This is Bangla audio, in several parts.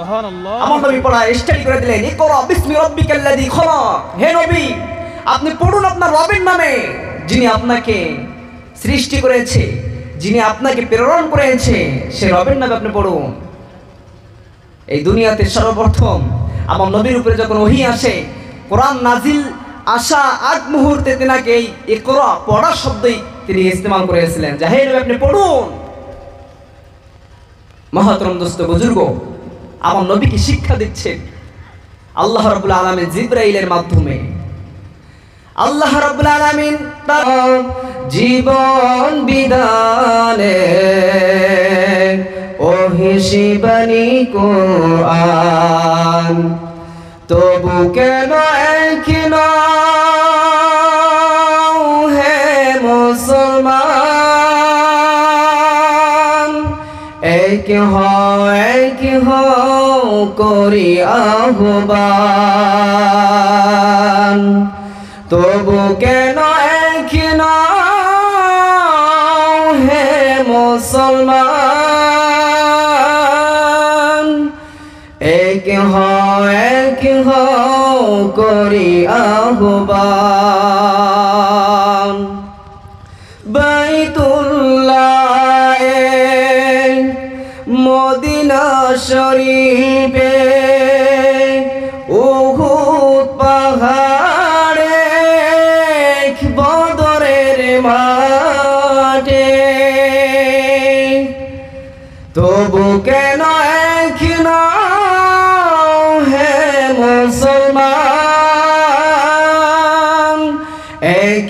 সুবহানাল্লাহ। আমার নবী পড়া স্টাডি করে দিলেন, ইকরা বিসমি রাব্বিকাল্লাযী খলাক। হে নবী, আপনি পড়ুন আপনার রবের নামে, যিনি আপনাকে সৃষ্টি করেছে, যিনি আপনাকে প্রেরণ করেছে, সে রবের নামে আপনি পড়ুন। এই দুনিয়াতে সর্বপ্রথম আমার নবীর উপরে যখন ওহী আসে, কোরআন নাজিল আসা আগ মুহূর্তে তেনাকে এই ইকরা পড়া শব্দই তিনি ইস্তেমাল করেছিলেন, যে হে নবী আপনি পড়ুন। মহতরম দোস্ত বুজুর্গ, আমার নবীকে শিক্ষা দিচ্ছেন আল্লাহ রাব্বুল আলামিন জিবরাইলের মাধ্যমে। আল্লাহ রাব্বুল আলামিন তার জীবন বিধানে ওহি শিবানী কোরআন, তবু কেন একই হে মুসলমান, এক হও করি আহ্বান, তবু কেন একই হে মুসলমান, এক হও করি আহ্বান। বাইতুল্লাহ মদিনা শরীফে উহুদ পাহাড়ে বদরের মাঠে, তবু কেন একই হে মুসলমান, এক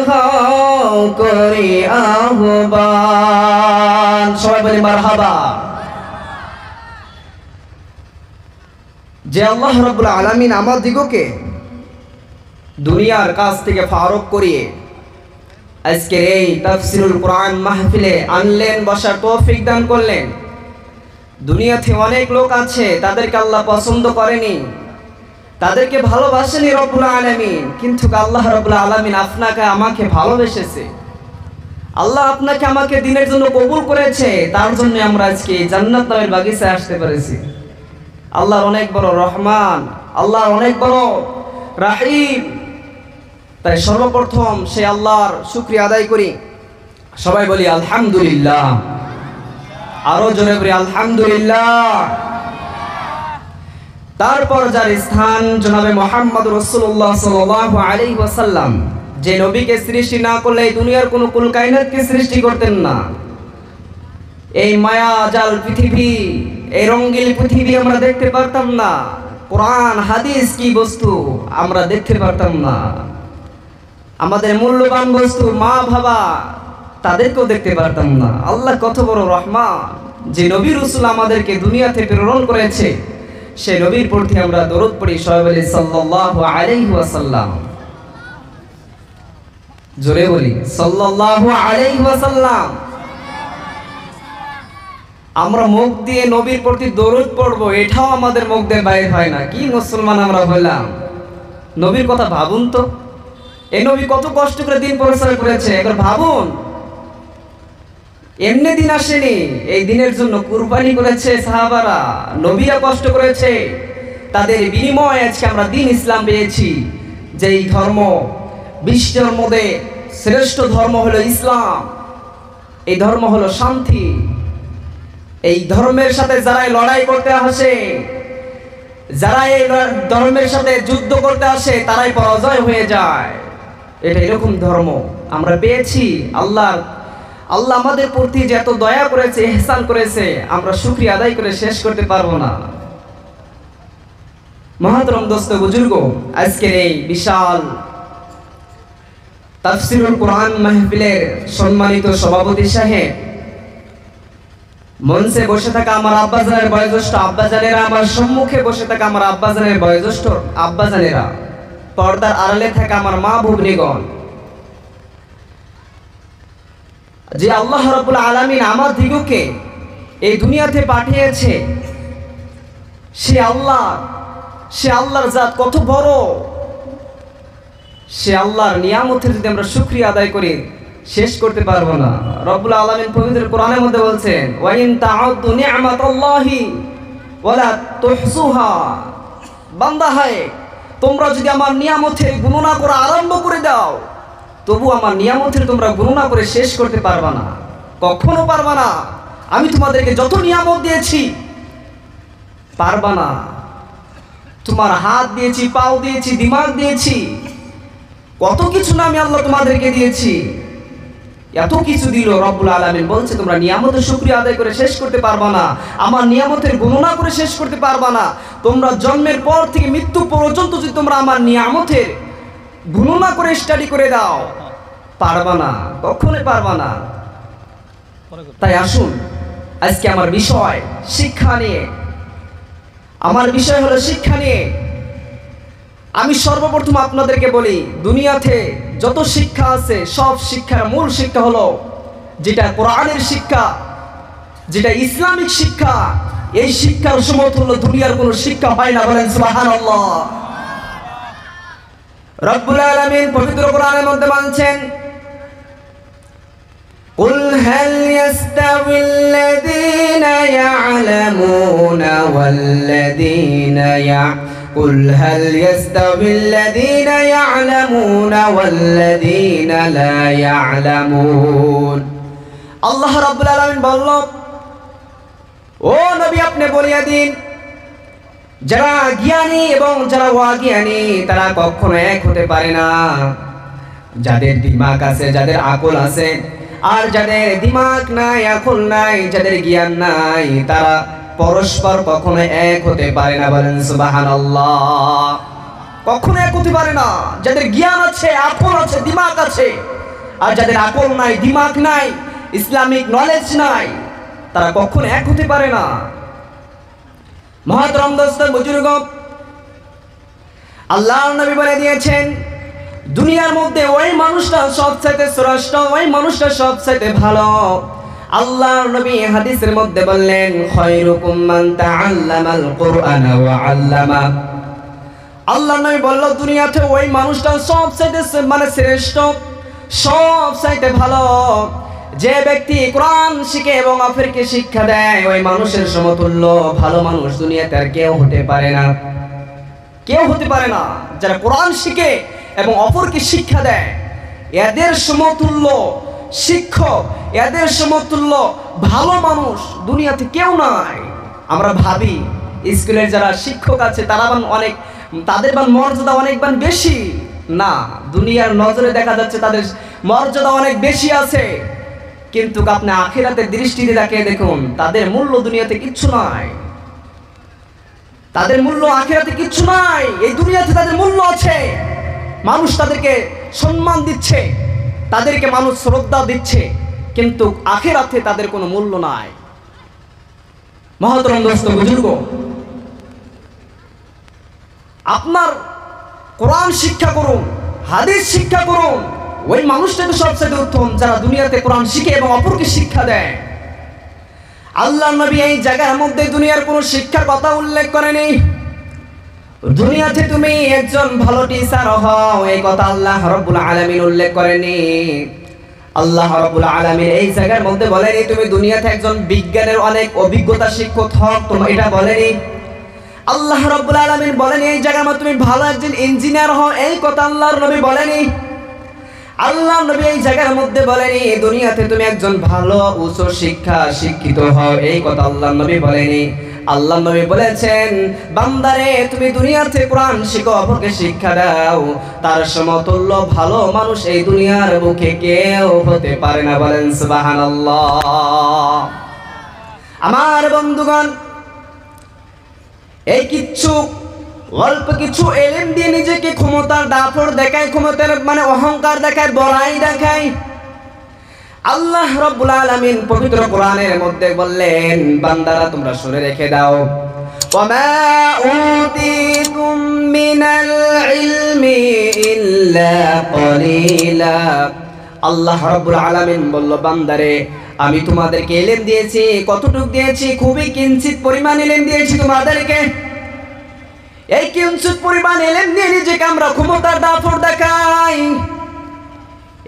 হও করি আহ্বান। সবাই বলি মারহাবা। যে আল্লাহ রাব্বুল আলামিন আমাদিগকে দুনিয়ার কাছ থেকে ফারুক করিয়ে আজকের এই তাফসীরুল কোরআন মাহফিলে আনলেন, বসার তৌফিক দান করলেন। দুনিয়াতে অনেক লোক আছে, তাদেরকে আল্লাহ পছন্দ করেনি, তাদেরকে ভালোবাসেনি রব্বুল আলামিন, কিন্তু আল্লাহ রব্বুল আলামিন আপনাকে আমাকে ভালোবেসেছে। আল্লাহ আপনাকে আমাকে দিনের জন্য কবুল করেছে, তার জন্য আমরা আজকে জান্নাত নামের বাগিচায় আসতে পেরেছি। আল্লাহর অনেক বড় রহমান, আল্লাহর অনেক বড় রাহিম। তাই সর্বপ্রথম সেই আল্লাহর শুকরিয়া আদায় করি। সবাই বলি আলহামদুলিল্লাহ, আরো জোরে বলি আলহামদুলিল্লাহ। তারপর যার স্থান জনাবে মুহাম্মদ রাসূলুল্লাহ সাল্লাল্লাহু আলাইহি ওয়াসাল্লাম, যে নবীকে সৃষ্টি না করলে এই দুনিয়ার কোনো কুল কায়নাতকে সৃষ্টি করতেন না। এই মায়া জাল পৃথিবী, এই রঙ্গিল পৃথিবী আমরা দেখতে পারতাম না। কোরআন হাদিস কি বস্তু আমরা দেখতে পারতাম না। আমাদের মূল্যবান বস্তু মা বাবা, তাদেরকেও দেখতে পারতাম না। আল্লাহ কত বড় রহমান, যে নবী রাসূল আমাদেরকে দুনিয়াতে প্রেরণ করেছে, সেই নবীর প্রতি আমরা দরুদ পড়ি। সবাই বলি সাল্লাল্লাহু আলাইহি ওয়াসাল্লাম। জোরে বলি সাল্লাল্লাহু আলাইহি ওয়াসাল্লাম। আমরা মুখ দিয়ে নবীর প্রতি দরুদ পড়বো, এটাও আমাদের মুখ দিয়ে বাইর হয় না। কি মুসলমান আমরা হইলাম! নবীর কথা ভাবুন তো, এই নবী কত কষ্ট করে দিন প্রচার করেছে, একবার ভাবুন। এমনি দিন আসেনি, এই দিনের জন্য কুরবানি করেছে সাহাবারা, নবীরা কষ্ট করেছে, তাদের বিনিময়ে আজকে আমরা দিন ইসলাম পেয়েছি। যেই ধর্ম বিশ্বের মধ্যে শ্রেষ্ঠ ধর্ম হলো ইসলাম, এই ধর্ম হলো শান্তি। এই ধর্মের সাথে যারা লড়াই করতে আসে, যারা এই ধর্মের সাথে যুদ্ধ করতে আসে, তারাই পরাজয় হয়ে যায়। এটা এরকম ধর্ম আমরা পেয়েছি। আল্লাহ আমাদের প্রতি যে এত দয়া করেছে, ইহসান করেছে, আমরা শুকরিয়া আদায় করে শেষ করতে পারবো না। মহতরম দোস্ত বুজুর্গ, আজকের এই বিশাল তাফসীরুল কোরআন মাহফিলের সম্মানিত সভাপতি সাহেব, মঞ্চে বসে থাকা আমার আব্বাজানের বয়োজ্যেষ্ঠ আব্বাজানেরা, আমার সম্মুখে বসে থাকা আমার আব্বাজানের বয়োজ্যেষ্ঠ আব্বাজানেরা, পর্দার আড়ালে থাকা আমার মা ভগ্নীগণ, যে আল্লাহ রাব্বুল আলামিন আমাদিগকে এই দুনিয়াতে পাঠিয়েছে, সে আল্লাহর জাত কত বড়। সে আল্লাহর নিয়ামতের যদি আমরা শুকরিয়া আদায় করি, শেষ করতে পারবো না। রব্বুল আলামিন পবিত্র কোরআনের মধ্যে বলছেন, ওয়া ইন তা'উদ্দু নি'মাতাল্লাহি ওয়ালা তুহসুহা। বান্দা হায়, তোমরা যদি আমার নিয়ামতের গণনা করা আরম্ভ করে দাও, তবু আমার নিয়ামতের তোমরা গণনা করে শেষ করতে পারবা না, কখনো পারবা না। আমি তোমাদেরকে যত নিয়ামত দিয়েছি পারবা না। তোমার হাত দিয়েছি, পাও দিয়েছি, দিমাগ দিয়েছি, কত কিছু না আমি আল্লাহ তোমাদেরকে দিয়েছি। এত কিছু দিল রব্বুল আলামিন বলছে তোমরা নিয়ামতের শুকরিয়া আদায় করে শেষ করতে পারবা না, আমার নিয়ামতের গণনা করে শেষ করতে পারবা না। তোমরা জন্মের পর থেকে মৃত্যু পর্যন্ত যদি তোমরা আমার নিয়ামতের গণনা করে স্টাডি করে দাও, পারবা না, কখনোই পারবা না। তাই আসুন, আজকে আমার বিষয় শিক্ষা নিয়ে। আমার বিষয় হলো শিক্ষা নিয়ে। আমি সর্বপ্রথম আপনাদেরকে বলি, দুনিয়াতে যত শিক্ষা আছে সব শিক্ষার মূল শিক্ষা হলো যেটা কোরআনের শিক্ষা, যেটা ইসলামিক শিক্ষা। এই শিক্ষার সমতুল্য দুনিয়ার কোনো শিক্ষা হয় না, বলেন সুবহানাল্লাহ। রব্বুল আলামিন পবিত্র কোরআনের মধ্যে বলছেন, قل هل يستوي الذين يعلمون والذين قل هل يستوي الذين يعلمون والذين لا يعلمون। আল্লাহ রাব্বুল আলামিন বলল, ও নবী আপনি বলিয়া দিন, যারা জ্ঞানী এবং যারা অজ্ঞানী তারা কখনো এক হতে পারে না। যাদের দিমাগ আছে, যাদের আকল আছে, আর যাদের দিমাগ নাই, আকল নাই, যাদের জ্ঞান নাই, তারা পরস্পর কখনো এক হতে পারে না, বলেন সুবহানাল্লাহ। কখনো এক হতে পারে না। যাদের জ্ঞান আছে, আকল আছে, দিমাগ আছে, আর যাদের আকল নাই, দিমাগ নাই, ইসলামিক নলেজ নাই, তারা কখনো এক হতে পারে না। মহতরম দোস্ত বুজুর্গ, আল্লাহর নবী বলে দিয়েছেন, দুনিয়ার মধ্যে ওই মানুষটা সবচাইতে শ্রেষ্ঠ, ওই মানুষটা সবচাইতে ভালো। আল্লাহর নবী হাদিসের মধ্যে বললেন, খায়রুকুম মান তাআল্লামাল কুরআনা ওয়া আল্লামা। আল্লাহর নবী বলল, দুনিয়াতে ওই মানুষটা সবচাইতে শ্রেষ্ঠ, সবচাইতে ভালো যে ব্যক্তি কোরআন শিখে এবং অপরকে শিক্ষা দেয়। ওই মানুষের সমতুল্য ভালো মানুষ দুনিয়াতে আর কেউ হতে পারে না, কেউ হতে পারে না। যারা কোরআন শিখে এবং অপরকে শিক্ষা দেয়, এদের সমতুল্য শিক্ষক, এদের সমতুল্য ভালো মানুষ দুনিয়াতে কেউ নাই। আমরা ভাবি স্কুলের যারা শিক্ষক আছে তারা অনেক, তাদের মর্যাদা অনেক বেশি না। দুনিয়ার নজরে দেখা যাচ্ছে তাদের মর্যাদা অনেক বেশি আছে, কিন্তু আপনি আখিরাতের দৃষ্টিতে তাকিয়ে দেখুন, তাদের মূল্য দুনিয়াতে কিচ্ছু নাই। তাদের মূল্য আখিরাতে কিচ্ছু নাই। এই দুনিয়াতে তাদের মূল্য আছে, মানুষ তাদেরকে সম্মান দিচ্ছে, তাদেরকে মানুষ শ্রদ্ধা দিচ্ছে, কিন্তু আখিরাতে তাদের কোনো মূল্য নাই। মহতরম দোস্ত বুজুর্গ, আপনার কোরআন শিক্ষা করুন, হাদিস শিক্ষা করুন। ওই মানুষটা তো সবচেয়ে উত্তম যারা দুনিয়াতে কোরআন শিখে এবং অপরকে শিক্ষা দেয়। আল্লাহর নবী এই জায়গার মধ্যে দুনিয়ার কোনো শিক্ষার কথা উল্লেখ করেনি। দুনিয়াতে তুমি একজন ভালো টিচার হও, এই কথা আল্লাহ রাব্বুল আলামিন উল্লেখ করেনি। আল্লাহ রাব্বুল আলামিন এই জায়গার মধ্যে বলেনি তুমি দুনিয়াতে একজন বিজ্ঞানের অনেক অভিজ্ঞতা শিক্ষক হও, তোমরা এটা বলেনি। আল্লাহ রাব্বুল আলামিন বলেনি এই জায়গার মধ্যে তুমি ভালো একজন ইঞ্জিনিয়ার হও, এই কথা আল্লাহর নবী বলেনি। আল্লাহ নবী এই জায়গার মধ্যে বলেনি দুনিয়াতে তুমি একজন ভালো উচ্চ শিক্ষিত হও, এই কথা আল্লাহ নবী বলেনি। আল্লাহ নবী বলেছেন, বান্দারে তুমি দুনিয়াতে কোরআন শিখো, অপরকে শিক্ষা দাও, তার সমতুল্য ভালো মানুষ এই দুনিয়ার বুকে কেউ হতে পারে না, বলেন সুবহানাল্লাহ। আমার বন্ধুগণ, এই কিচ্ছু অল্প কিছু এলেম দিয়ে নিজেকে ক্ষমতার দাপট দেখায়, ক্ষমতার অহংকার দেখায়, বড়াই দেখায়। আল্লাহ রাব্বুল আলামিন পবিত্র কোরআনের মধ্যে বললেন, বান্দারা তোমরা শুনে রেখে দাও, ওয়ামা উতিতুম মিনাল ইলমি ইল্লা কলিলা। আল্লাহ রাব্বুল আলামিন বলল, বান্দারে আমি তোমাদেরকে ইলম দিয়েছি, কতটুকু দিয়েছি? খুবই কিঞ্চিত পরিমাণ ইলম দিয়েছি তোমাদেরকে। এই কিঞ্চিত পরিমাণ ইলম নিয়ে নিজেকে আমরা ক্ষমতার দাপট দেখাই,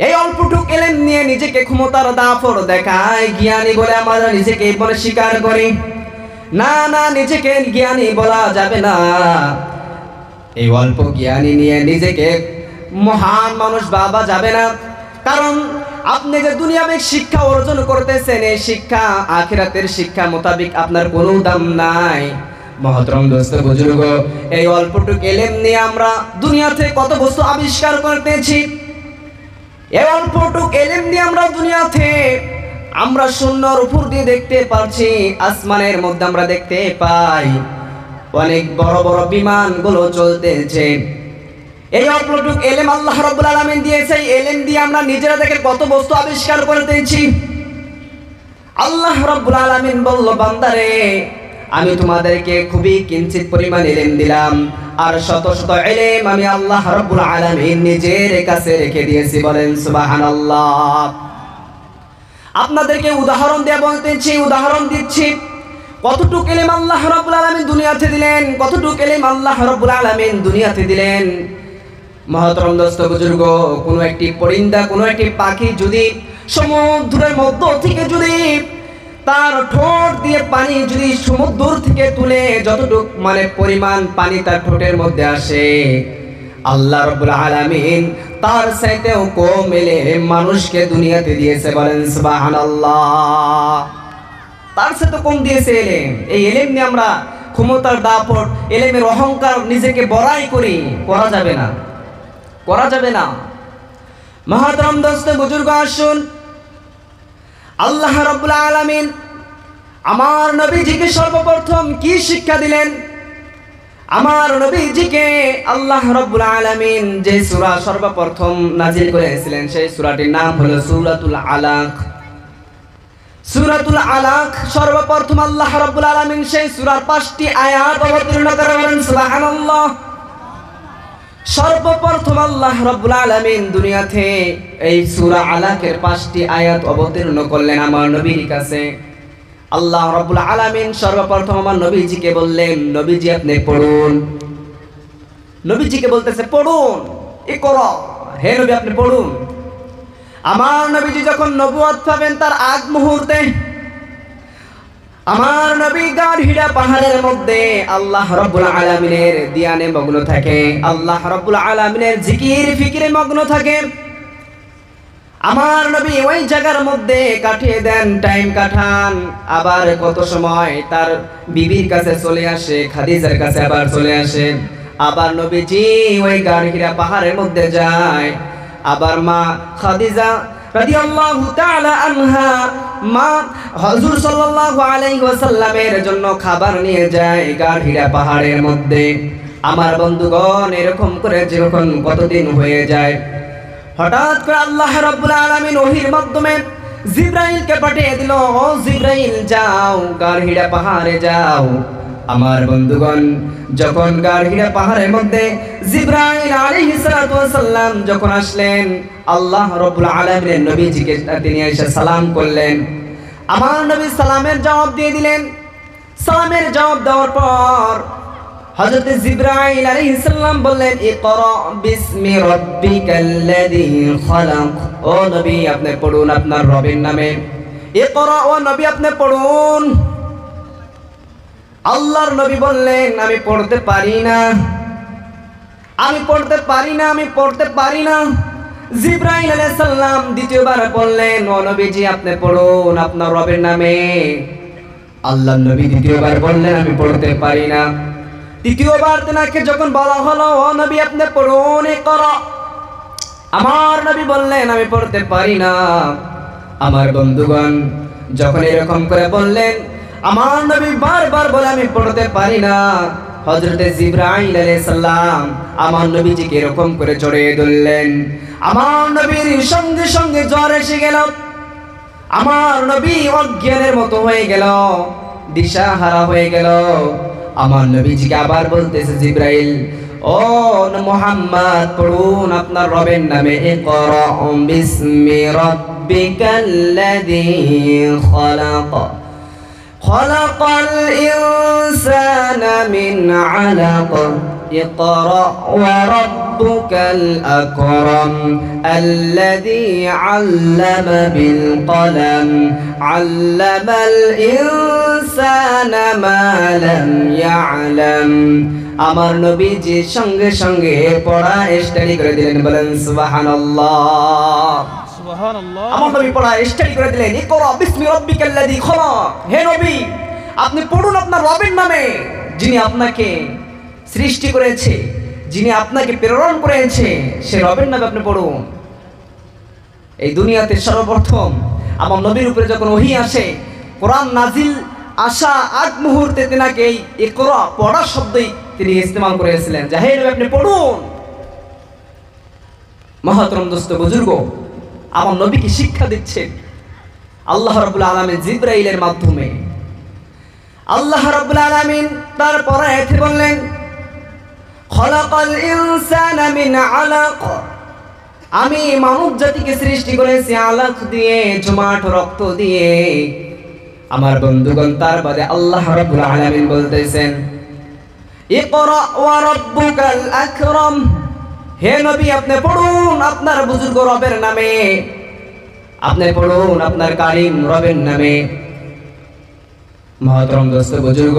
এই অল্পটুক এলেম নিয়ে নিজেকে ক্ষমতার দাপট দেখায়, জ্ঞানী বলে আমরা নিজেকে বলে স্বীকার করি। না না, নিজেকে জ্ঞানী বলা যাবে না। এই অল্প জ্ঞানী নিয়ে নিজেকে মহান মানুষ ভাবা যাবে না। কারণ আপনি যে দুনিয়াবিক শিক্ষা অর্জন করতেছেন, এই শিক্ষা আখিরাতের শিক্ষা মোতাবেক আপনার কোনো দাম নাই। মহতরম দোস্ত বুজুর্গ, এই অল্পটুক এলেম নিয়ে আমরা দুনিয়াতে কত বস্তু আবিষ্কার করতেছি। এই অল্পটুক এলেম দিয়ে আমরা দুনিয়াতে আমরা শূন্যর উপর দিয়ে দেখতে পাচ্ছি, আসমানের মধ্যে আমরা দেখতে পাই অনেক বড় বড় বিমানগুলো চলতেছে। এই অল্পটুক এলেম আল্লাহ রাব্বুল আলামিন দিয়েছে। এই এলেম দিয়ে আমরা নিজেরা দেখে কত বস্তু আবিষ্কার করতেছি। আল্লাহ রাব্বুল আলামিন বলল, বান্দারে আমি তোমাদেরকে খুবই কিঞ্চিত পরিমাণ এলেম দিলাম, আর শত শত এলেম আমি আল্লাহ রাব্বুল আলামিন নিজের কাছে রেখে দিয়েছি। বলেন সুবহানাল্লাহ। আপনাদেরকে উদাহরণ দিয়ে বলতেছি, উদাহরণ দিচ্ছি কতটুক এলেম আল্লাহ রাব্বুল আলামিন দুনিয়াতে দিলেন, কতটুক এলেম আল্লাহ রাব্বুল আলামিন দুনিয়াতে দিলেন। মহতরম দোস্ত বুজুর্গ, কোনো একটি পরিন্দা, কোনো একটি পাখি যদি সমুদ্রের মধ্য থেকে যদি তার ঠোঁট দিয়ে পানি যদি সমুদ্র থেকে তুলে যতটুক মানে পরিমাণ পানি তার ঠোঁটের মধ্যে আসে, আল্লাহ রাব্বুল আলামিন তার চাইতেও কম এলেম মানুষকে দুনিয়াতে দিয়েছে। বলেন সুবহানাল্লাহ। তার সাথে কম দিয়েছে এলেম। এই এলেম নিয়ে আমরা ক্ষমতার দাপট, এলেমের অহংকার নিজেকে বড়াই করি, করা যাবে না, করা যাবে না। মহতরম দোস্ত বুজুর্গ, আসুন আল্লাহ রাব্বুল আলামিন আমার নবীজিকে সর্বপ্রথম কি শিক্ষা দিলেন? আমার নবীজিকে আল্লাহ রাব্বুল আলামিন যে সূরা সর্বপ্রথম নাজিল করেছিলেন, সেই সূরাটির নাম হলো সূরাতুল আলাক। সূরাতুল আলাক সর্বপ্রথম আল্লাহ রাব্বুল আলামিন সেই সূরার 5টি আয়াত অবতীর্ণ করেন। সুবহানাল্লাহ। সর্বপ্রথম আল্লাহ রাব্বুল আলামিন দুনিয়াতে এই সূরা আলাকের 5টি আয়াত অবতীর্ণ করলেন আমার নবীর কাছে। আল্লাহ রাব্বুল আলামিন সর্বপ্রথম আমার নবীজিকে বললেন, নবীজি আপনি পড়ুন। নবীজিকে বলতেছে পড়ুন, ইকরা, হে নবী আপনি পড়ুন। আমার নবীজি যখন নবুয়ত পাবেন তার আগ মুহূর্তে আমার নবী গাড়হিরা পাহাড়ের মধ্যে আল্লাহ রাব্বুল আলামিনের ধ্যানে মগ্ন থাকে, আল্লাহ রাব্বুল আলামিনের জিকির ফিকিরে মগ্ন থাকে। আমার নবী ওই জায়গার মধ্যে কাটিয়ে দেন, টাইম কাটান। আবার কত সময় তার বিবির কাছে চলে আসে, খাদিজার কাছে আবার চলে আসে। আবার নবীজি ওই গাড়হিরা পাহাড়ের মধ্যে যায়। আবার মা খাদিজা রাদিয়াল্লাহু তাআলা আনহা মা হুজুর সাল্লাল্লাহু আলাইহি ওয়াসাল্লামের জন্য খাবার নিয়ে যায় গাড়হিরা পাহাড়ের মধ্যে। আমার বন্ধুগণ, এরকম করে যখন কতদিন হয়ে যায়, হঠাৎ করে আল্লাহ রাব্বুল আলামিন ওহীর মাধ্যমে জিবরাইলকে পাঠিয়ে দিল, ও জিবরাইল যাও গাড়হিরা পাহাড়ে যাও। আমার বন্ধুগণ, যখন গাড়হিরা পাহাড়ের মধ্যে জিবরাইল আলাইহিস সালাতু ওয়াস সালাম যখন আসলেন, আল্লাহ রাব্বুল আলামিনের নবীজিকে তিনি এসে সালাম করলেন। আমার নবী সালামের জবাব দিয়ে দিলেন। সালামের জবাব দেওয়ার পর হযরত জিবরাইল আলাইহিস সালাম বললেন, ইকরা বিসমি রাব্বিকাল্লাযী খালাক। ও নবী আপনি পড়ুন আপনার রবের নামে। ইকরা, ও নবী আপনি পড়ুন। আল্লাহর নবী বললেন, আমি পড়তে পারি না, আমি পড়তে পারি না, আমি পড়তে পারি না। জিবরাইল আলাইহিস সালাম দ্বিতীয়বার বললেন, ও নবীজি আপনি পড়ুন আপনার রবের নামে। আল্লাহর নবী দ্বিতীয়বার বললেন, আমি পড়তে পারি না। তৃতীয়বার তেনাকে যখন বলা হলো, ও নবী আপনি পড়ুন, ইকরা, আমার নবী বললেন, আমি পড়তে পারি না। আমার বন্ধুগণ, যখন এরকম করে বললেন, আমার নবী বারবার বলে আমি পড়তে পারি না, হযরতে জিবরাইল আলাইহিস সালাম আমার নবীজিকে এরকম করে জড়িয়ে ধরলেন। আমার নবীর সঙ্গে সঙ্গে জ্বর এসে গেল। আমার নবী অজ্ঞানের মতো হয়ে গেল, দিশাহারা হয়ে গেল। আমার নবীজিকে আবার বলতেছে জিবরাইল, ও মুহাম্মদ পড়ুন আপনার রবের নামে। ইকরা বিসমি রাব্বিকাল্লাযী খালাক খালাকাল ইনসানা মিন আলাক ইকরা ওয়া রাব্বুকাল আকরাম আল্লাযী আল্লামা বিল কলম আল্লামাল ইনসানা মা লাম ইয়ালাম। আমার নবীজি সঙ্গে সঙ্গে পড়া স্টাডি করে দিলেন, বলেন সুবহানাল্লাহ। সুবহানাল্লাহ। আমার নবী পড়া স্টাডি করে দিলেন, ইকরা বিসমি রাব্বিকাল্লাযী খলাক। হে নবী, আপনি পড়ুন আপনার রবের নামে, যিনি আপনাকে সৃষ্টি করেছে, যিনি আপনাকে প্রেরণ করেছে, সে রবের নামে আপনি পড়ুন। এই দুনিয়াতে সর্বপ্রথম আমার নবীর উপরে যখন ওহী আসে, কোরআন নাজিল আসা আগ মুহূর্তে তেনাকে এই ইকরা পড়া শব্দই তিনি ইস্তেমাল করেছিলেন, যে হে নবী আপনি পড়ুন। মহতরম দোস্ত বুজুর্গ, আমার নবীকে শিক্ষা দিচ্ছেন আল্লাহ রাব্বুল আলামিন জিবরাইলের মাধ্যমে। আল্লাহ রাব্বুল আলামিন তারপরে এতে বললেন, খলাকাল ইনসানা মিন আলাক। আমি মানব জাতিকে সৃষ্টি করেছি আলাক দিয়ে, জমাট রক্ত দিয়ে। আমার বন্ধুগণ, তার বাদে আল্লাহ রাব্বুল আলামিন বলতেছেন, ইকরা ওয়া রাব্বুকাল আকরাম। হে নবী আপনি পড়ুন আপনার বুজুর্গ রবের নামে, আপনি পড়ুন আপনার কারীম রবের নামে। মহতরম দোস্ত বুজুর্গ,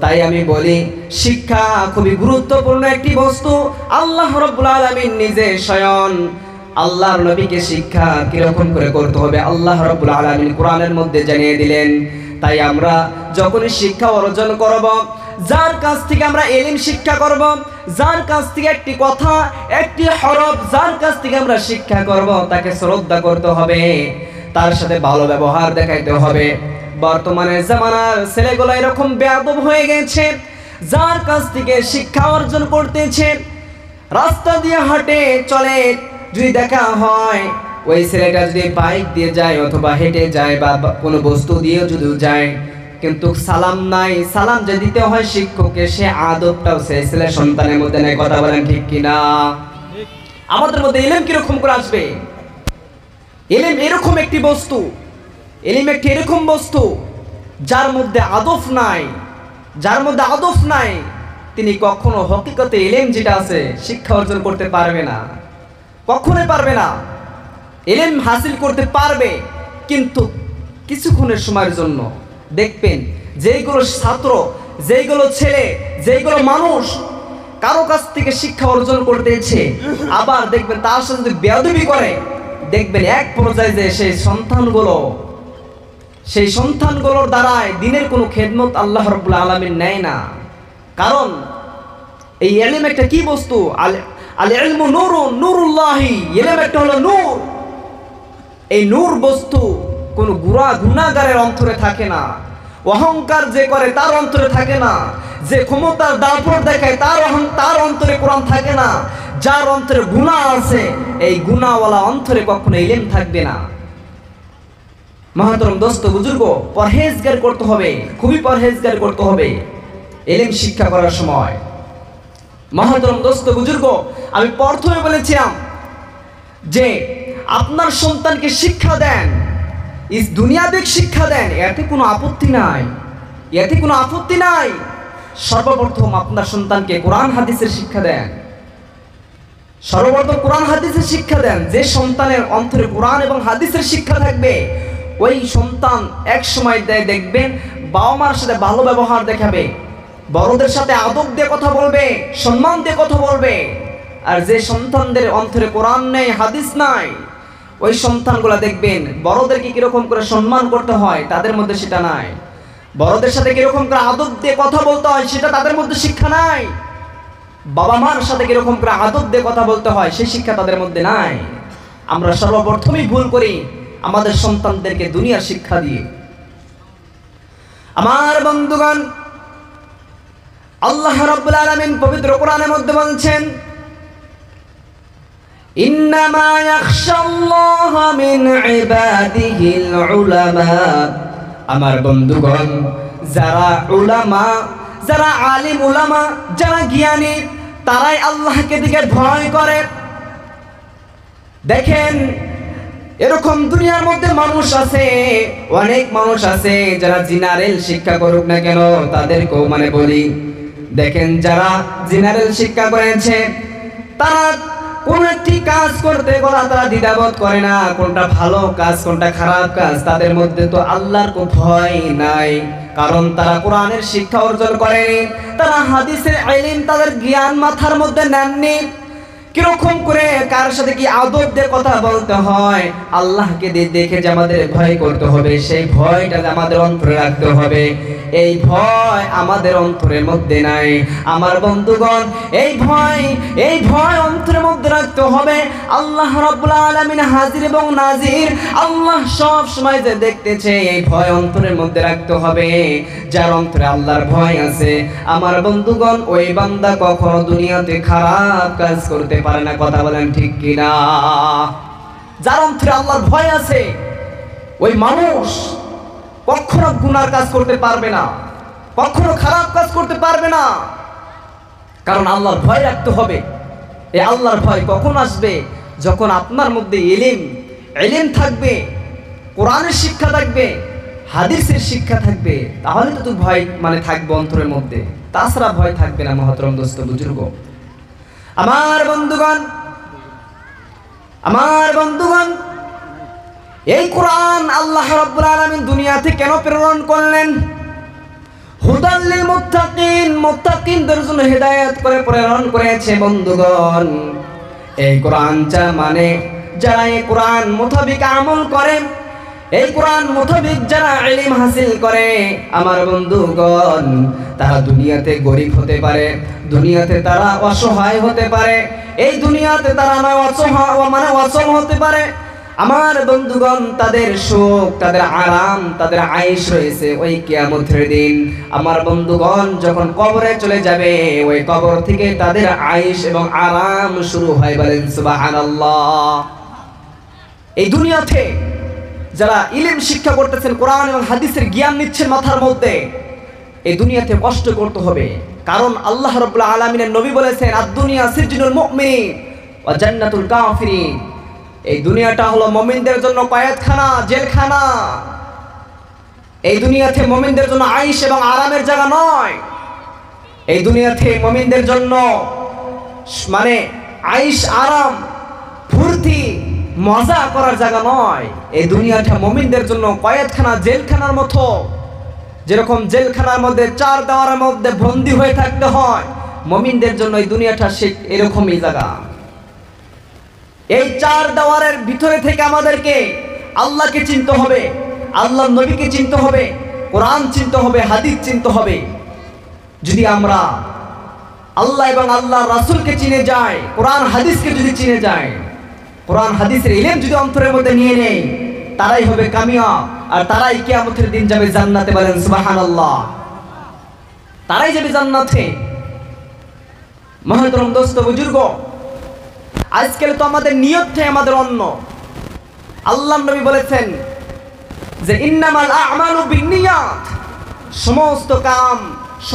তাই আমি বলি শিক্ষা খুবই গুরুত্বপূর্ণ একটি বস্তু। আল্লাহ রাব্বুল আলামিন নিজে স্বয়ং আল্লাহর নবীকে শিক্ষা কিরকম করে করতে হবে আল্লাহ রাব্বুল আলামিন কোরআনের মধ্যে জানিয়ে দিলেন। তাই আমরা যখনই শিক্ষা অর্জন করব, যার কাছ থেকে আমরা ইলম শিক্ষা করব, যার কাছ থেকে একটি কথা একটি হরফ যার কাছ থেকে আমরা শিক্ষা করব, তাকে শ্রদ্ধা করতে হবে, তার সাথে ভালো ব্যবহার দেখাইতে হবে। বর্তমানে জামানার ছেলেগুলো এরকম বেয়াদব হয়ে গেছে, যার কাছ থেকে শিক্ষা অর্জন করতেছে, রাস্তা দিয়ে হাঁটে চলে, যদি দেখা হয় ওই ছেলেটা যদি বাইক দিয়ে যায় অথবা হেঁটে যায় বা কোনো বস্তু দিয়ে যদি যায়, কিন্তু সালাম নাই, সালাম যে দিতে হয় শিক্ষককে, সে আদবটাও সেই ছেলে সন্তানের মধ্যে নেই। কথা বলেন ঠিক কিনা? আমাদের মধ্যে ইলম কিরকম করে আসবে? ইলম এরকম একটি বস্তু, ইলম একটি এরকম বস্তু যার মধ্যে আদব নাই, যার মধ্যে আদব নাই, তিনি কখনো হকিকতে ইলম যেটা আছে শিক্ষা অর্জন করতে পারবে না, কখনোই পারবে না। ইলম হাসিল করতে পারবে কিন্তু কিছুক্ষণের সময়ের জন্য। দেখবেন যেইগুলো ছাত্র, যেইগুলো ছেলে, যেইগুলো মানুষ কারো কাছ থেকে শিক্ষা অর্জন করতেছে, আবার দেখবেন তার সাথে যদি বেয়াদবি করে, দেখবেন এক পর্যায়ে যে সেই সন্তানগুলোর দ্বারায় দিনের কোনো খেদমত আল্লাহ রাব্বুল আলামিন নেয় না। কারণ এই ইলম একটা কি বস্তু? আল ইলমু নূরুন নূরুল্লাহি, ইলম একটা হলো নূর। এই নূর বস্তু কোনো গুনাহগারের অন্তরে থাকে না, অহংকার যে করে তার অন্তরে থাকে না, যে ক্ষমতার দাপট দেখায় তার অন্তরে কোরআন থাকে না, যার অন্তরে গুনাহ আছে এই গুনাহওয়ালা অন্তরে কখনো ইলম থাকবে না। মহতরম দোস্ত বুজুর্গ, পরহেজগার করতে হবে, খুবই পরহেজগার করতে হবে ইলম শিক্ষা করার সময়। মহতরম দোস্ত বুজুর্গ, আমি প্রথমে বলেছিলাম যে আপনার সন্তানকে শিক্ষা দেন, ইস দুনিয়াবিক শিক্ষা দেন, এতে কোনো আপত্তি নাই, এতে কোনো আপত্তি নাই। সর্বপ্রথম আপনার সন্তানকে কোরআন হাদিসের শিক্ষা দেন, সর্বপ্রথম কোরআন হাদিসের শিক্ষা দেন। যে সন্তানের অন্তরে কোরআন এবং হাদিসের শিক্ষা থাকবে, ওই সন্তান এক সময় দেখবেন বাবা মার সাথে ভালো ব্যবহার দেখাবে, বড়দের সাথে আদব দিয়ে কথা বলবে, সম্মান দিয়ে কথা বলবে। আর যে সন্তানদের অন্তরে কোরআন নেই, হাদিস নাই, ওই সন্তানগুলা দেখবেন বড়দেরকে কিরকম করে সম্মান করতে হয় তাদের মধ্যে সেটা নাই, বড়দের সাথে কিরকম করে আদব দিয়ে কথা বলতে হয় সেটা তাদের মধ্যে শিক্ষা নাই, বাবা মার সাথে কিরকম করে আদব দিয়ে কথা বলতে হয় সেই শিক্ষা তাদের মধ্যে নাই। আমরা সর্বপ্রথমই ভুল করি আমাদের সন্তানদেরকে দুনিয়ার শিক্ষা দিয়ে। আমার বন্ধুগণ, আল্লাহ রাব্বুল আলামিন পবিত্র কোরআনের মধ্যে বলছেন, ইন্নামা ইয়াখশাল্লাহা মিন ইবাদিহিল উলামা। আমার বন্ধুগণ, যারা উলামা, যারা আলিম উলামা, যারা জ্ঞানী, তারাই আল্লাহকে দিকে ভয় করে। দেখেন এরকম দুনিয়ার মধ্যে মানুষ আছে, অনেক মানুষ আছে যারা জেনারেল শিক্ষা করুক না কেন তাদেরকেও বলি, দেখেন যারা জেনারেল শিক্ষা করেছে তারা কোন একটি কাজ করতে গেলে তারা দ্বিধাবোধ করে না, কোনটা ভালো কাজ কোনটা খারাপ কাজ। তাদের মধ্যে তো আল্লাহর কোনো ভয় নাই, কারণ তারা কোরআনের শিক্ষা অর্জন করেনি, তারা হাদিসের ইলম তাদের জ্ঞান মাথার মধ্যে নেননি। কিরকম করে কার সাথে কি আদব দিয়ে কথা বলতে হয়, আল্লাহকে দেখে যে আমাদের ভয় করতে হবে, সেই ভয়টা আমাদের অন্তরে রাখতে হবে। এই ভয় আমাদের অন্তরের মধ্যে নাই আমার বন্ধুগণ। এই ভয় অন্তরের মধ্যে রাখতে হবে। আল্লাহ রাব্বুল আলামিন হাজির এবং নাজির, আল্লাহ সব সময় যে দেখতেছে, এই ভয় অন্তরের মধ্যে রাখতে হবে। যার অন্তরে আল্লাহর ভয় আছে আমার বন্ধুগণ, ওই বান্দা কখনো দুনিয়াতে খারাপ কাজ করতে পারে না। কথা বলেন ঠিক কিনা? যার অন্তরে আল্লাহর ভয় আছে ওই মানুষ কখনো গুনার কাজ করতে পারবে না, কখনো খারাপ কাজ করতে পারবে না, কারণ আল্লাহর ভয় রাখতে হবে। এই আল্লাহর ভয় কখন আসবে? যখন আপনার মধ্যে ইলম থাকবে, কোরআনের শিক্ষা থাকবে, হাদিসের শিক্ষা থাকবে, তাহলে তো ভয় থাকবে অন্তরের মধ্যে, তাছাড়া ভয় থাকবে না। মহতরম দোস্ত বুজুর্গ আমার বন্ধুগণ, এই কোরআন আল্লাহ রাব্বুল আলামিন দুনিয়াতে কেন প্রেরণ করলেন? হুদাল লিল মুত্তাকিন, মুত্তাকিনদের জন্য হেদায়েত করে প্রেরণ করেছে বন্ধুগণ। এই কোরআনটা যারা এই কোরআন মোতাবেক আমল করে, এই কোরআন মোতাবেক যারা ইলম হাসিল করে আমার বন্ধুগণ, তারা দুনিয়াতে গরিব হতে পারে, দুনিয়াতে তারা অসহায় হতে পারে, এই দুনিয়াতে তারা অচল হতে পারে আমার বন্ধুগণ। তাদের সুখ, তাদের আরাম, তাদের আয়েশ রয়েছে ওই কিয়ামতের দিন আমার বন্ধুগণ। যখন কবরে চলে যাবে, ওই কবর থেকে তাদের আয়েশ এবং আরাম শুরু হয়। বলেন সুবহানাল্লাহ। এই দুনিয়াতে যারা ইলম শিক্ষা করতেছেন, কোরআন এবং হাদিসের জ্ঞান নিচ্ছেন মাথার মধ্যে, এই দুনিয়াতে কষ্ট করতে হবে, কারণ আল্লাহ রাব্বুল আলামিনের নবী বলেছেন, আদ-দুনিয়া সিজনুল মুমিন ওয়া জান্নাতুল কাফিরিন। এই দুনিয়াটা হলো মুমিনদের জন্য কয়েদখানা, জেলখানা। এই দুনিয়াতে মুমিনদের জন্য আয়েশ এবং আরামের জায়গা নয়। এই দুনিয়াতে মুমিনদের জন্য আয়েশ, আরাম, ফুর্তি, মজা করার জায়গা নয়। এই দুনিয়াটা মুমিনদের জন্য কয়েদখানা, জেলখানার মতো। যেরকম জেলখানার মধ্যে 4 দেওয়ালের মধ্যে বন্দী হয়ে থাকতে হয়, মুমিনদের জন্য এই দুনিয়াটা এরকমই জায়গা। এই 4 দেওয়ালের ভিতরে থেকে আমাদেরকে আল্লাহকে চিনতে হবে, আল্লাহর নবীকে চিনতে হবে, কোরআন চিনতে হবে, হাদিস চিনতে হবে। যদি আমরা আল্লাহ এবং আল্লাহর রাসূলকে চিনে যাই, কোরআন হাদিসকে যদি চিনে যাই, কোরআন হাদিসের ইলম যদি অন্তরের মধ্যে নিয়ে নেই, তারাই হবে কামিয়াব, আর তারাই কিয়ামতের দিন যাবে জান্নাতে। বলেন সুবহানাল্লাহ। তারাই যাবে জান্নাতে। মহতরম দোস্ত বুজুর্গ, আজকাল তো আমাদের নিয়তটাই আমাদের অন্য। আল্লাহর নবী বলেছেন যে ইন্নামাল আ'মালু বিন্নিয়াত,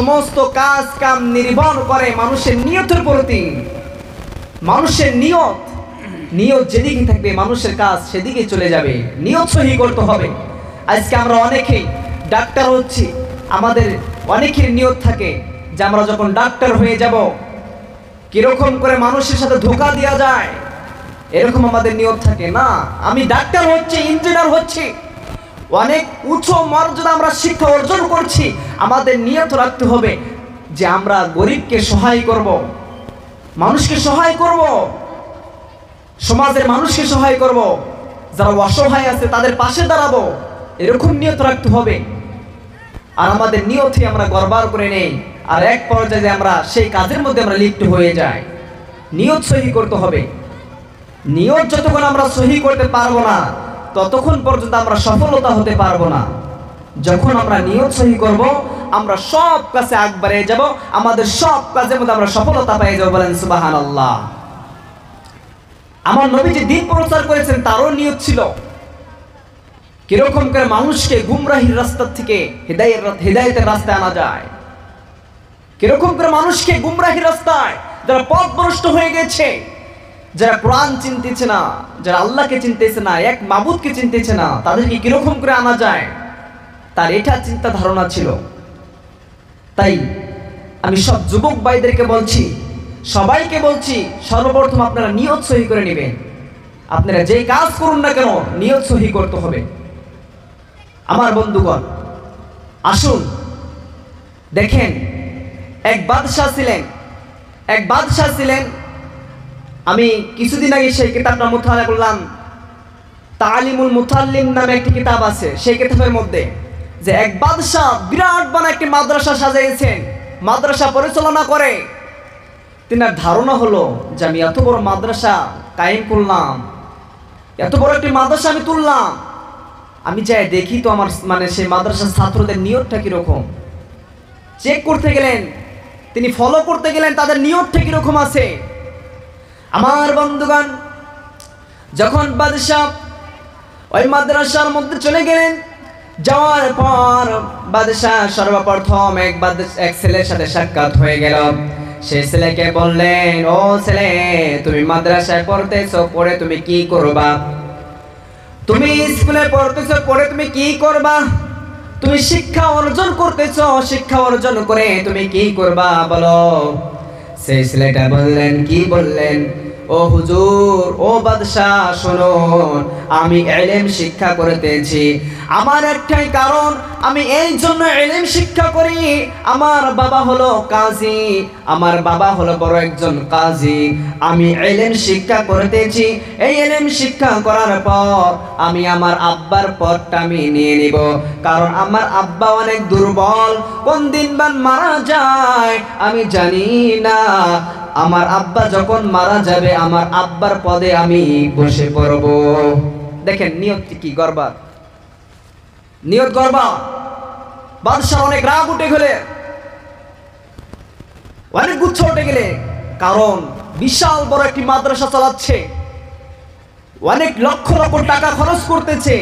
সমস্ত কাজ কাম নির্ভর করে মানুষের নিয়তের প্রতি। মানুষের নিয়ত যেদিকে থাকবে মানুষের কাজ সেদিকে চলে যাবে। নিয়ত সহি করতে হবে। আজকে আমরা অনেকেই ডাক্তার হচ্ছি, আমাদের অনেকের নিয়ত থাকে যে আমরা যখন ডাক্তার হয়ে যাব কিরকম করে মানুষের সাথে ধোঁকা দেওয়া যায়, এরকম আমাদের নিয়ত থাকে। না, আমি ডাক্তার হচ্ছি, ইঞ্জিনিয়ার হচ্ছি, অনেক উঁচু মর্যাদা আমরা শিক্ষা অর্জন করছি, আমাদের নিয়ত রাখতে হবে যে আমরা গরিবকে সহায় করব, মানুষকে সহায় করব, সমাজের মানুষকে সহায় করব, যারা অসহায় আছে তাদের পাশে দাঁড়াবো, এরকম নিয়ত রাখতে হবে। আর আমাদের নিয়তে আমরা গড়বড় করে নেই, আর এক পর্যায়ে আমরা সেই কাজের মধ্যে আমরা লিপ্ত হয়ে যাই। নিয়ত সহি করতে হবে। নিয়ত যতক্ষণ আমরা সহি করতে পারবো না, ততক্ষণ পর্যন্ত আমরা সফলতা হতে পারবো না। যখন আমরা নিয়ত সহি করব, আমরা সব কাজে আগবাড়ে যাব, আমাদের সব কাজের মধ্যে আমরা সফলতা পেয়ে যাব। বলেন সুবহানাল্লাহ। আমার নবী যে দিন প্রচার করেছেন তারও নিয়ত ছিল কিরকম করে মানুষকে গুমরাহির রাস্তা থেকে হেদায়েতের রাস্তায় আনা যায়, কিরকম করে মানুষকে গুমরাহির রাস্তায়, যারা পথভ্রষ্ট হয়ে গেছে, যারা কোরআন চিনতেছে না, যারা আল্লাহকে চিনতেছে না, এক মাবুদকে চিনতেছে না, তাদেরকে কিরকম করে আনা যায়, তার এটা চিন্তা ধারণা ছিল। তাই আমি সব যুবক ভাইদেরকে বলছি, সবাইকে বলছি সর্বপ্রথম আপনারা নিয়ত সহি করে নেবেন। আপনারা যেই কাজ করুন না কেন নিয়ত সহি করতে হবে। আমার বন্ধুগণ, আসুন দেখেন, এক বাদশাহ ছিলেন। আমি কিছুদিন আগে সেই কিতাবটা মুতালা করলাম। তালিমুল মুতাল্লিম নামে একটি কিতাব আছে। সেই কিতাবের মধ্যে যে এক বাদশাহ বিরাট বড় একটি মাদ্রাসা সাজিয়েছেন, মাদ্রাসা পরিচালনা করে। তিনার ধারণা হলো যে আমি এত বড় মাদ্রাসা কায়েম করলাম, এত বড় একটি মাদ্রাসা আমি তুললাম, আমি যাই দেখি তো আমার সেই মাদ্রাসার ছাত্রদের নিয়তটা কিরকম। চেক করতে গেলেন, তিনি ফলো করতে গেলেন তাদের নিয়তটা কিরকম আছে। আমার বন্ধুগণ, যখন বাদশাহ ওই মাদ্রাসার মধ্যে চলে গেলেন, যাওয়ার পর বাদশাহ সর্বপ্রথম এক ছেলের সাথে সাক্ষাৎ হয়ে গেল। সেই ছেলেকে বললেন, ও ছেলে, তুমি মাদ্রাসায় পড়তেছো, পড়ে তুমি কি করবা? তুমি স্কুলে পড়তেছো, পড়ে তুমি কি করবা? তুমি শিক্ষা অর্জন করতেছো, শিক্ষা অর্জন করে তুমি কি করবা বলো? সেই ছেলেটা বললেন, কি বললেন? ও হুজুর, ও বাদশাহ, শুনুন, আমি ইলম শিক্ষা করতেছি। আমার একটাই কারণ, আমি এই জন্য ইলম শিক্ষা করি। আমার বাবা হলো কাজী, আমার বাবা হলো বড় একজন কাজী। আমি ইলম শিক্ষা করতেছি। এই ইলম শিক্ষা করার পর আমি আমার আব্বার পদটা আমি নিয়ে নিব, কারণ আমার আব্বা অনেক দুর্বল, কোন দিন বান মারা যায় আমি জানি না। আমার আব্বা যখন মারা যাবে, আমার আব্বার পদে আমি বসে পড়ব। দেখেন নিয়ত কি গর্বার, নিয়ত গর্বা। বাদশাহ অনেক রাগ উঠে গেলে, অনেক গুচ্ছ উঠে গেলে, কারণ বিশাল বড় একটি মাদ্রাসা চালাচ্ছে, অনেক লক্ষ লক্ষ টাকা খরচ করতেছে,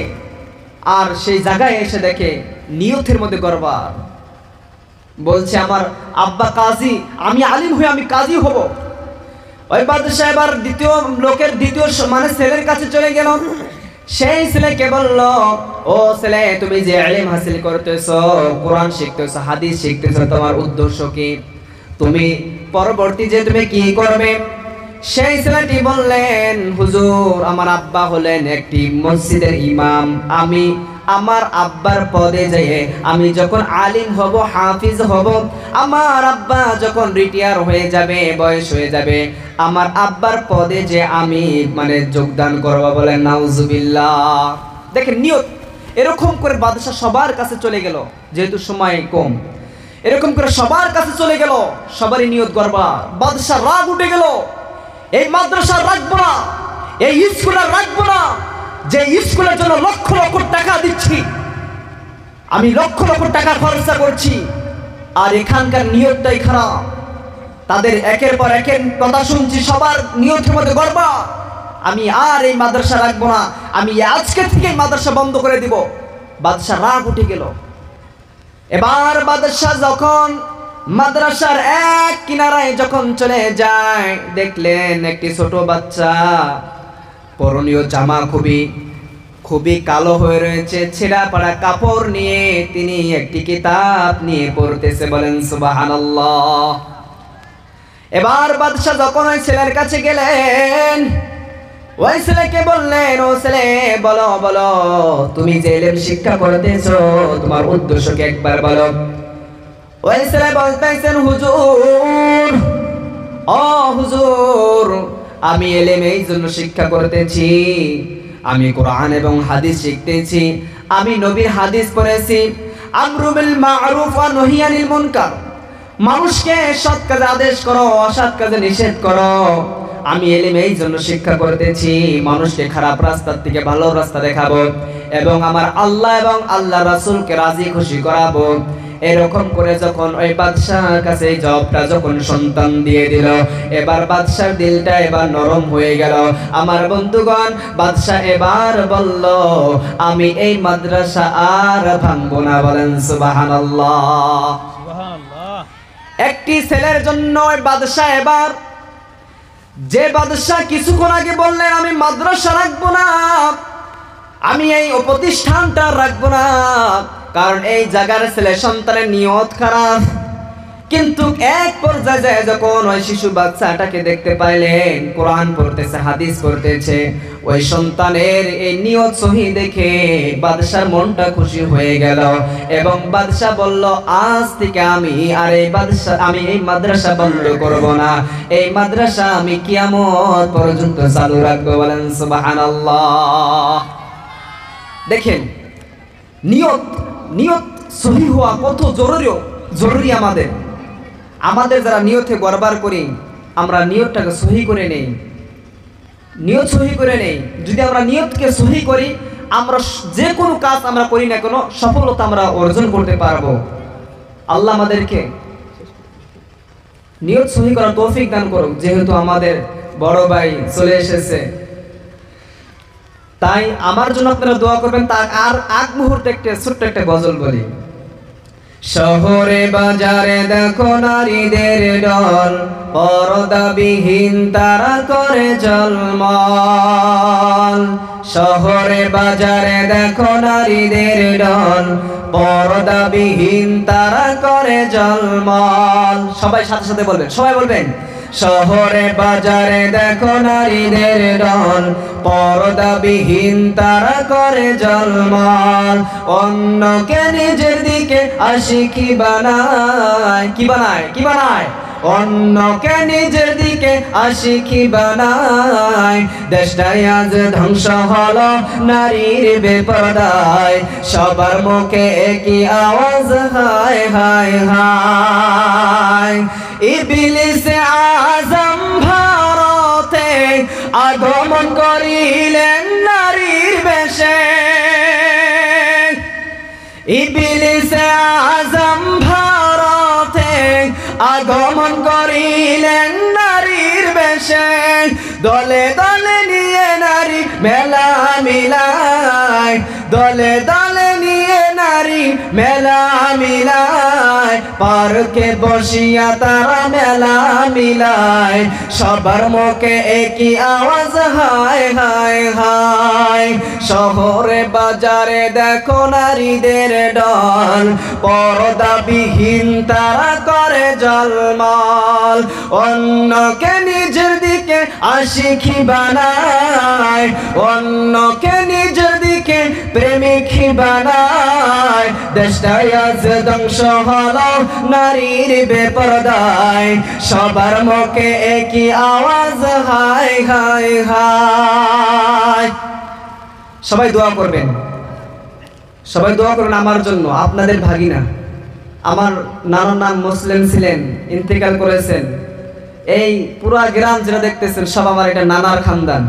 আর সেই জায়গায় এসে দেখে নিয়তের মধ্যে গর্বার। বলছে আমার আব্বা কাজী, আমি আলিম হয়ে আমি কাজী হব। ওই বাদশাহ এবার দ্বিতীয় ছেলের কাছে চলে গেল। সেই ছেলেকে বলল, ও ছেলে, তুমি যে ইলম হাসিল করতেছো, কোরআন শিখতেছো, হাদিস শিখতেছো, তোমার উদ্দেশ্য কি? তুমি পরবর্তী যে তুমি কি করবে? সেই ছেলেটি বললেন, হুজুর, আমার আব্বা হলেন একটি মসজিদের ইমাম। আমি আমার আব্বার পদে যেয়ে আমি যখন আলিম হব, হাফিজ হব, আমার আব্বা যখন রিটায়ার হয়ে যাবে, বয়স হয়ে যাবে, আমার আব্বার পদে যে আমি যোগদান করব। বলেন নাউজুবিল্লাহ। দেখেন নিয়ত। এরকম করে বাদশাহ সবার কাছে চলে গেল, যেহেতু সময় কম, এরকম করে সবার কাছে চলে গেল, সবারই নিয়ত করবা। বাদশাহ রাগ উঠে গেল, এই মাদ্রাসা রাখবো না, এই স্কুল আর রাখবো না, যে স্কুলের জন্য লক্ষ লক্ষ টাকা দিচ্ছি, আমি লক্ষ লক্ষ টাকা খরচা করছি, আর এখানকার নিয়তটাই খারাপ। তাদের একের পর একের কথা শুনছি, সবার নিয়তের মধ্যে গর্বা। আমি আর এই মাদ্রাসা রাখবো না, আমি আজকে থেকে মাদ্রাসা বন্ধ করে দিব। বাদশাহ রাগ উঠে গেল। এবার বাদশাহ যখন মাদ্রাসার এক কিনারায় যখন চলে যায়, দেখলেন একটি ছোট বাচ্চা, পরনীয় জামা খুবই কালো হয়ে রয়েছে, ছেঁড়া পাড়া কাপড় নিয়ে তিনি একটি কিতাব নিয়ে পড়তেছে। বলেন সুবহানাল্লাহ। এবার বাদশাহ যখন ওই ছেলের কাছে গেলেন, ওই ছেলেকে বললেন, ও ছেলে, বলো বলো, তুমি যে ইলম শিক্ষা করতেছো, তোমার উদ্দেশ্য কি একবার বলো। ওই ছেলে বলতেছেন, হুজুর, ও হুজুর, আমি ইলম এই জন্য শিক্ষা করতেছি, আমি কোরআন এবং হাদিস শিখতেছি, আমি নবীর হাদিস পড়েছি, আমরু বিল মা'রুফ ওয়া নহী আনিল মুনকার, মানুষকে সৎ কাজে আদেশ করো, অসৎ কাজে নিষেধ করো। আমি ইলম এই জন্য শিক্ষা করতেছি, মানুষকে খারাপ রাস্তার থেকে ভালো রাস্তা দেখাবো, এবং আমার আল্লাহ এবং আল্লাহ রাসূলকে রাজি খুশি করাবো। এরকম করে যখন ওই বাদশাহর কাছে এই জবটা যখন সন্তান দিয়ে দিল, এবার বাদশার দিলটা এবার নরম হয়ে গেল। আমার বন্ধুগণ, বাদশাহ এবার বলল, আমি এই মাদ্রাসা আর ভাঙবো না। বলেন সুবহানাল্লাহ। একটি ছেলের জন্য ওই বাদশাহ এবার, যে বাদশাহ কিছুক্ষণ আগে বললেন আমি মাদ্রাসা রাখবো না, আমি এই প্রতিষ্ঠানটা রাখবো না, কারণ এই জায়গার ছেলে সন্তানের নিয়ত খারাপ, কিন্তু এক পর্যায়ে যায় যখন ওই শিশু বাচ্চাটাকে দেখতে পাইলেন কোরআন পড়তেছে, হাদিস পড়তেছে, ওই সন্তানের এই নিয়ত সহি দেখে বাদশার মনটা খুশি হয়ে গেল এবং বাদশা বলল, আজ থেকে আমি এই মাদ্রাসা বন্ধ করব না, এই মাদ্রাসা আমি কিয়ামত পর্যন্ত চালু রাখবো। বলেন সুবহানাল্লাহ। দেখেন নিয়ত সহি হওয়া কত জরুরি। আমাদের যারা নিয়তে গড়বড় করি, আমরা নিয়তটাকে সহি করে নেই, যদি আমরা নিয়তকে সহি করি, আমরা যে কোনো কাজ আমরা করি না কেন সফলতা আমরা অর্জন করতে পারবো। আল্লাহ আমাদেরকে নিয়ত সহি করার তৌফিক দান করুক। যেহেতু আমাদের বড় ভাই চলে এসেছে, তাই আমার জন্য আপনারা দোয়া করবেন। তার আর আগ মুহূর্তে ছোট্ট একটা গজল বলি। শহরে বাজারে দেখো নারীদের দল, পর্দাবিহীন তারা করে ঝলমল। শহরে বাজারে দেখো নারীদের দল, পর্দাবিহীন তারা করে ঝলমল। সবাই সাথে সাথে বলবেন, সবাই বলবেন। শহরে বাজারে দেখো নারীদের দল, পর্দাবিহীন তারা করে ঝলমল। অন্যকে নিজের দিকে আশিকি বানায়, অন্যকে নিজের দিকে আশিকি বানায়। দেশটাই আজ ধ্বংস হলো নারীর বেপরদায়, সবার মুখে একই আওয়াজ, হায় হায় হায়। ইবলিসে আজম ভারতে আগমন করিলেন নারীর বেশে, ইবলিসে আজম ভারতে আগমন করিলেন নারীর বেশে। দলে দলে নিয়ে নারী মেলা মিলায়, দলে দলে নিয়ে নারী মেলা মিলায়। পার্কে বসিয়া তারা মেলা মিলায়, সবার মুখে একই আওয়াজ, হায় হায় হায়। শহরে বাজারে দেখো নারীদের দল, পর্দাবিহীন তারা করে ঝলমল। অন্যকে নিজের দিকে আশিকি বানায়, অন্যকে নিজের দিকে প্রেমিকি বানায়। দেশটাই আজ ধ্বংস হলো নারীর বেপরদায়, সবার মুখে একই আওয়াজ, হায় হায় হায়। সবাই দোয়া করবেন, সবাই দোয়া করবেন আমার জন্য। আপনাদের ভাগিনা, আমার নানার নাম মুসলিম ছিলেন, ইন্তেকাল করেছেন। এই পুরা গ্রাম যেটা দেখতেছেন সব আমার এটা নানার খানদান,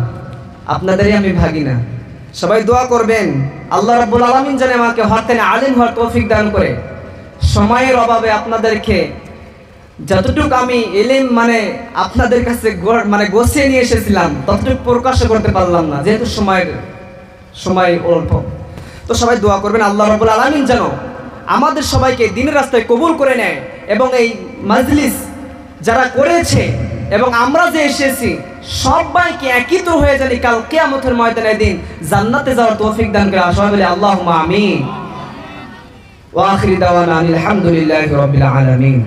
আপনাদেরই আমি ভাগিনা। সবাই দোয়া করবেন আল্লাহ রাব্বুল আলামিন যেন আমাকে হরতেন আলিম হওয়ার তৌফিক দান করে। সময়ের অভাবে আপনাদেরকে যতটুকু আমি ইলম আপনাদের কাছে গোছিয়ে নিয়ে এসেছিলাম ততটুকু প্রকাশ করতে পারলাম না, যেহেতু সময় অল্প। তো সবাই দোয়া করবেন আল্লাহ রাব্বুল আলামিন যেন আমাদের সবাইকে দ্বীনের রাস্তায় কবুল করে নেয় এবং এই মাজলিস যারা করেছে এবং আমরা যে এসেছি সবাইকে একত্র হয়ে জানি কাল কিয়ামতের ময়দানে দিন জান্নাতে যাওয়ার তৌফিক দান করে। সবাই বলে আল্লাহুম্মা আমিন। ওয়া আখিরু দাওয়ানা আলহামদুলিল্লাহি রাব্বিল আলামিন।